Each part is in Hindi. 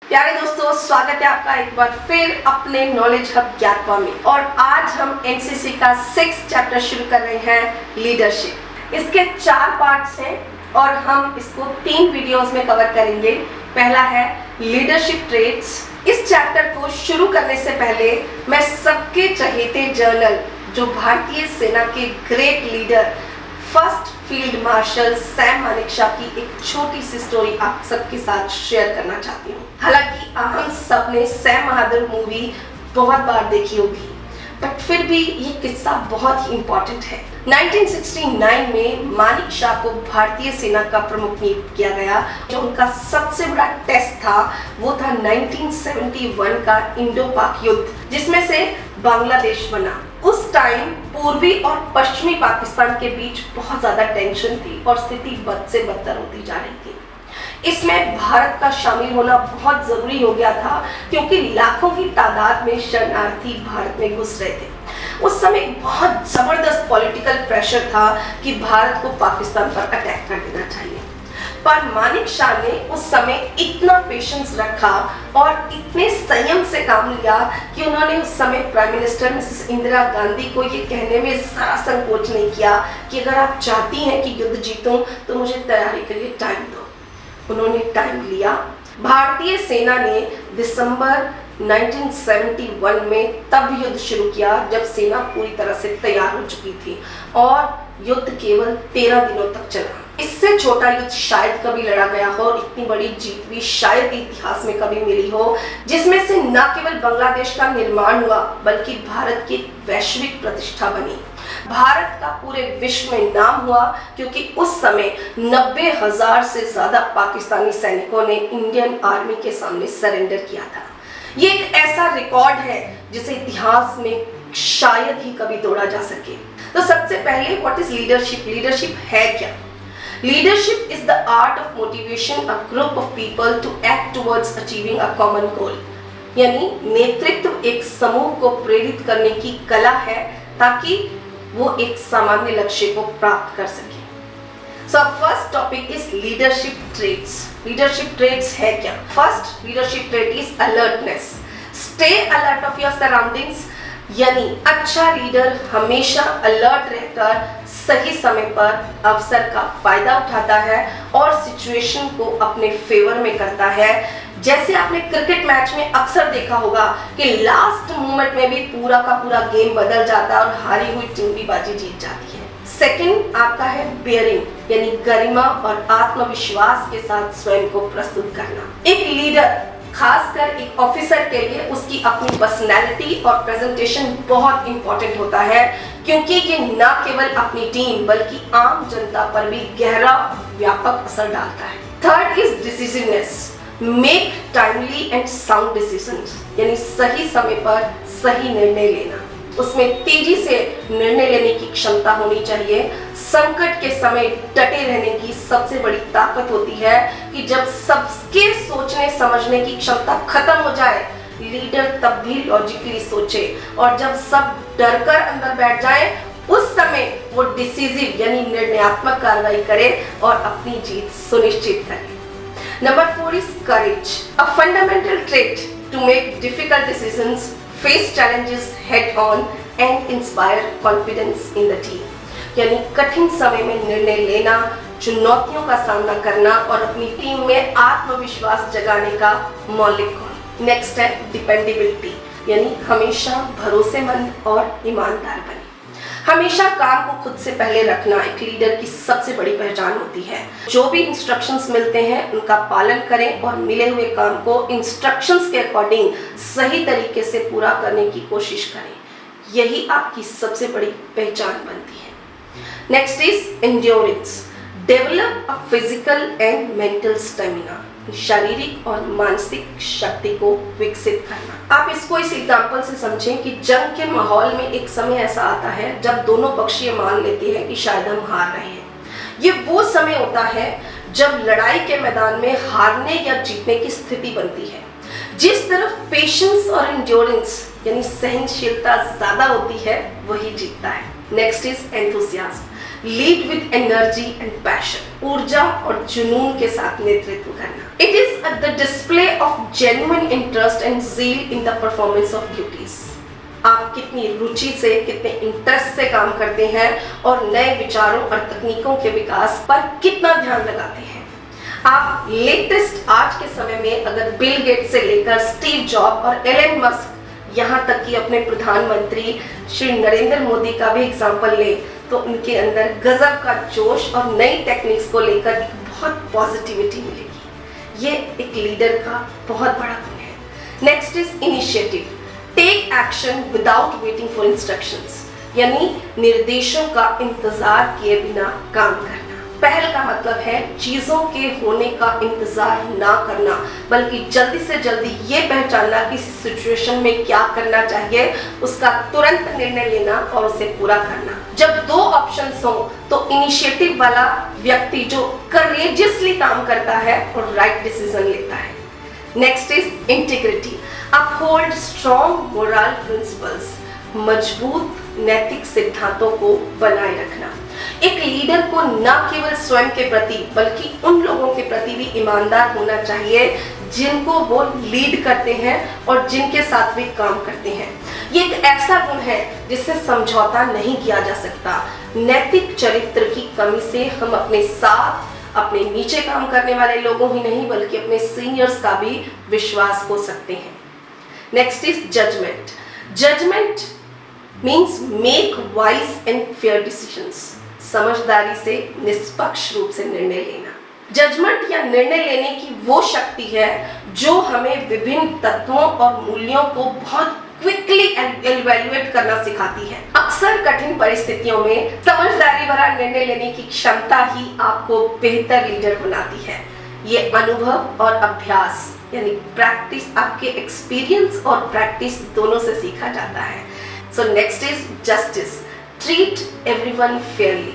प्यारे दोस्तों, स्वागत है आपका एक बार फिर अपने नॉलेज हब ज्ञातवा में। और आज हम एनसीसी का 6th चैप्टर शुरू कर रहे हैं, लीडरशिप। इसके 4 पार्ट्स हैं और हम इसको 3 वीडियोस में कवर करेंगे। पहला है लीडरशिप ट्रेट्स। इस चैप्टर को शुरू करने से पहले मैं सबके चहेते जनरल, जो भारतीय सेना के great leader first field marshal Sam Manekshaw की एक छोटी सी स्टोरी आप सबके साथ शेयर करना चाहती हूँ। हालांकि हम सब ने सैम बहादुर मूवी बहुत बार देखी होगी, बट फिर भी ये किस्सा बहुत ही इम्पोर्टेंट है। 1969 में मानेकशॉ को भारतीय सेना का प्रमुख नियुक्त किया गया। जो उनका सबसे बड़ा टेस्ट था वो था 1971 का इंडो पाक युद्ध, जिसमें से बांग्लादेश बना। उस टाइम पूर्वी और पश्चिमी पाकिस्तान के बीच बहुत ज्यादा टेंशन थी और स्थिति बद से बदतर होती जा रही थी। इसमें भारत का शामिल होना बहुत जरूरी हो गया था, क्योंकि लाखों की तादाद में शरणार्थी भारत में घुस रहे थे। उस समय बहुत जबरदस्त पॉलिटिकल प्रेशर था कि भारत को पाकिस्तान पर अटैक कर देना चाहिए। पर मानेकशॉ ने उस समय इतना पेशेंस रखा और इतने संयम से काम लिया कि उन्होंने उस समय prime minister Mrs Indira Gandhi को ये कहने में जरा संकोच नहीं किया कि अगर आप चाहती हैं कि युद्ध जीतूं तो मुझे तैयारी के लिए टाइम दो। उन्होंने टाइम लिया। भारतीय सेना ने दिसंबर 1971 में तब युद्ध शुरू किया जब सेना पूरी तरह से तैयार हो चुकी थी, और युद्ध केवल 13 दिनों तक चला। इससे छोटा युद्ध शायद कभी लड़ा गया हो और इतनी बड़ी जीत भी शायद इतिहास में कभी मिली हो, जिसमें से न केवल बांग्लादेश का निर्माण हुआ बल्कि भारत की वैश्विक प्रतिष्ठा बनी। भारत का पूरे विश्व में नाम हुआ, क्योंकि उस समय 90,000 से ज्यादा पाकिस्तानी सैनिकों ने इंडियन आर्मी के सामने सरेंडर किया था। ये एक ऐसा रिकॉर्ड है जिसे इतिहास में शायद ही कभी तोड़ा जा सके। तो सबसे पहले व्हाट इज लीडरशिप? लीडरशिप है क्या? Leadership is the art of motivation a group of people to act towards achieving a common goal. यानी नेतृत्व एक समूह को प्रेरित करने की कला है ताकि वो एक सामान्य लक्ष्य को प्राप्त कर सके। So first topic is leadership traits. Leadership traits है क्या? First leadership trait is alertness. Stay alert of your surroundings. यानी अच्छा लीडर हमेशा अलर्ट रहकर सही समय पर अवसर का फायदा उठाता है और सिचुएशन को अपने फेवर में करता है। जैसे आपने क्रिकेट मैच में अक्सर देखा होगा कि लास्ट मोमेंट में भी पूरा का पूरा गेम बदल जाता है और हारी हुई टीम भी बाजी जीत जाती है। सेकंड आपका है बेयरिंग, यानी गरिमा और आत्मविश्वास के साथ स्वयं को प्रस्तुत करना। एक लीडर, खासकर एक ऑफिसर के लिए उसकी अपनी पर्सनैलिटी और प्रेजेंटेशन बहुत इंपॉर्टेंट होता है, क्योंकि ये न केवल अपनी टीम बल्कि आम जनता पर भी गहरा व्यापक असर डालता है। Third is decisionness. Make timely and sound decisions, यानी सही समय पर सही निर्णय लेना। उसमें तेजी से निर्णय लेने की क्षमता होनी चाहिए। संकट के समय डटे रहने की सबसे बड़ी ताकत होती है कि जब सबके सोचने समझने की क्षमता खत्म हो जाए, लीडर तब भी लॉजिकली सोचे, और जब सब डरकर अंदर बैठ जाए उस समय वो डिसीजिव यानी निर्णयात्मक कार्रवाई करे और अपनी जीत सुनिश्चित करे। Number 4 is courage, a fundamental trait to make difficult decisions, face challenges head on and inspire confidence in the team। यानी कठिन समय में निर्णय लेना, चुनौतियों का सामना करना और अपनी टीम में आत्मविश्वास जगाने का मौलिक गुण। नेक्स्ट है डिपेंडेबिलिटी, यानी हमेशा भरोसेमंद और ईमानदार बने। हमेशा काम को खुद से पहले रखना एक लीडर की सबसे बड़ी पहचान होती है। जो भी इंस्ट्रक्शंस मिलते हैं उनका पालन करें और मिले हुए काम को इंस्ट्रक्शंस के अकॉर्डिंग सही तरीके से पूरा करने की कोशिश करें। यही आपकी सबसे बड़ी पहचान बनती है। Next is endurance. Develop a physical and mental stamina, शारीरिक और मानसिक शक्ति को विकसित करना। आप इसको इस एग्जांपल से समझें कि जंग के माहौल में एक समय ऐसा आता है जब दोनों पक्ष ये मान लेते हैं कि शायद हम हार रहे हैं। ये वो समय होता है जब लड़ाई के मैदान में हारने या जीतने की स्थिति बनती है। जिस तरफ पेशेंस और एंड्योरेंस यानी सहनशीलता ज्यादा होती है वही जीतता है। Next is enthusiasm, lead with energy and passion, ऊर्जा और जुनून के साथ नेतृत्व करना। It is the display of genuine interest and zeal in the performance of duties. आप कितनी रुचि से, कितने इंटरेस्ट से काम करते हैं और नए विचारों और तकनीकों के विकास पर कितना ध्यान लगाते हैं। आप लेटेस्ट आज के समय में अगर बिल गेट्स से लेकर स्टीव जॉब और एलन मस्क, यहाँ तक कि अपने प्रधानमंत्री श्री नरेंद्र मोदी का भी एग्जाम्पल ले, तो उनके अंदर गजब का जोश और नई टेक्निक्स को लेकर एक बहुत पॉजिटिविटी मिलेगी। ये एक लीडर का बहुत बड़ा गुण है। Next is initiative. Take action without waiting for instructions, यानी निर्देशों का इंतजार किए बिना काम करना। पहल का मतलब है चीजों के होने का इंतजार ना करना, बल्कि जल्दी से जल्दी ये पहचानना कि इस सिचुएशन में क्या करना चाहिए, उसका तुरंत निर्णय लेना और उसे पूरा करना। जब दो ऑप्शंस हो तो इनिशिएटिव वाला व्यक्ति जो करेजियसली काम करता है और राइट डिसीजन लेता है। Next is integrity. Uphold strong moral principles, मजबूत नैतिक सिद्धांतों को बनाए रखना। एक लीडर को न केवल स्वयं के प्रति बल्कि उन लोगों के प्रति भी ईमानदार होना चाहिए जिनको वो लीड करते हैं और जिनके साथ वे काम करते हैं। ये एक ऐसा गुण है जिससे समझौता नहीं किया जा सकता। नैतिक चरित्र की कमी से हम अपने साथ, अपने नीचे काम करने वाले लोगों ही नहीं बल्कि अपने सीनियर्स का भी विश्वास खो सकते हैं। Next is judgement. Judgement means make wise and fair decisions, समझदारी से निष्पक्ष रूप से निर्णय लेना। जजमेंट या निर्णय लेने की वो शक्ति है जो हमें विभिन्न तत्वों और मूल्यों को बहुत क्विकली इवैल्यूएट करना सिखाती है। अक्सर कठिन परिस्थितियों में समझदारी भरा निर्णय लेने की क्षमता ही आपको बेहतर लीडर बनाती है। ये अनुभव और अभ्यास यानी प्रैक्टिस, आपके एक्सपीरियंस और प्रैक्टिस दोनों से सीखा जाता है। So next is justice. Treat everyone Fairlie,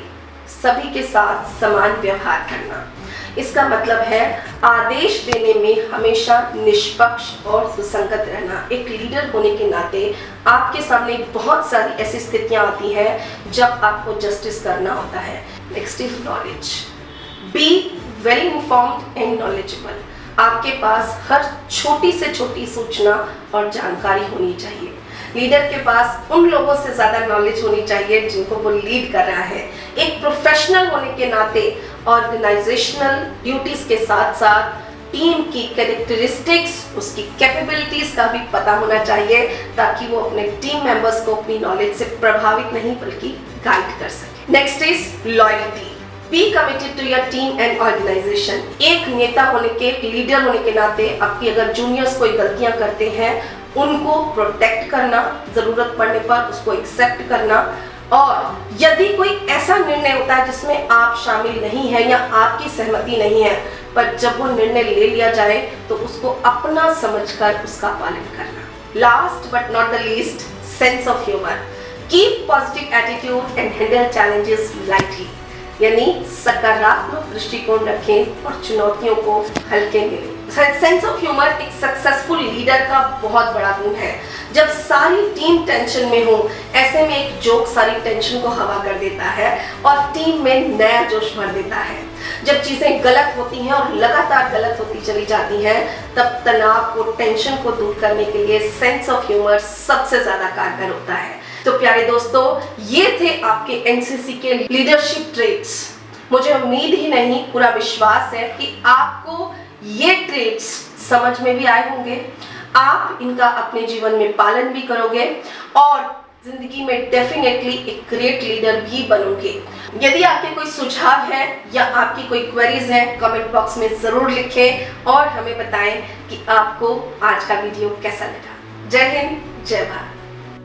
सभी के साथ समान व्यवहार करना। इसका मतलब है आदेश देने में हमेशा निष्पक्ष और सुसंगत रहना। एक लीडर होने के नाते आपके सामने बहुत सारी ऐसी स्थितियां आती हैं जब आपको जस्टिस करना होता है। Next is knowledge. Be well informed and knowledgeable. आपके पास हर छोटी से छोटी सूचना और जानकारी होनी चाहिए। लीडर के पास उन लोगों से ज़्यादा नॉलेज होनी चाहिए जिनको वो लीड कर रहा है। एक प्रोफेशनल होने के नाते ऑर्गेनाइजेशनल ड्यूटीज़ के साथ साथ टीम की कैरेक्टरिस्टिक्स, उसकी कैपेबिलिटीज़ का भी पता होना चाहिए ताकि वो अपने टीम मेंबर्स को अपनी नॉलेज से प्रभावित नहीं बल्कि गाइड कर सके। Next is loyalty. Be committed to your team and organisation. एक नेता होने के, एक लीडर होने के नाते आपकी अगर जूनियर्स कोई गलतियां करते हैं उनको प्रोटेक्ट करना, जरूरत पड़ने पर उसको एक्सेप्ट करना, और यदि कोई ऐसा निर्णय होता है जिसमें आप शामिल नहीं हैं या आपकी सहमति नहीं है, पर जब वो निर्णय ले लिया जाए तो उसको अपना समझकर उसका पालन करना। Last but not the least, sense of humour. Keep positive attitude and handle challenges lightly, यानी सकारात्मक दृष्टिकोण रखें और चुनौतियों को हल्के में लें। सेंस ऑफ ह्यूमर एक सक्सेसफुल लीडर का बहुत बड़ा गुण है। जब सारी टीम टेंशन में हो, ऐसे में एक जोक सारी टेंशन को हवा कर देता है और टीम में नया जोश भर देता है। जब चीजें गलत होती हैं और लगातार गलत होती चली जाती हैं, तब तनाव को, टेंशन को दूर करने के लिए सेंस ऑफ ह्यूमर सबसे ज्यादा कारगर होता है। तो प्यारे दोस्तों, ये थे आपके एनसीसी के लीडरशिप ट्रेट्स। मुझे उम्मीद ही नहीं, पूरा विश्वास है कि आपको ये ट्रेट्स समझ में भी आए होंगे। आप इनका अपने जीवन में पालन भी करोगे और जिंदगी में डेफिनेटली एक ग्रेट लीडर भी बनोगे। यदि आपके कोई सुझाव है या आपकी कोई क्वेरीज है, कमेंट बॉक्स में जरूर लिखें और हमें बताएं कि आपको आज का वीडियो कैसा लगा। जय हिंद, जय भारत।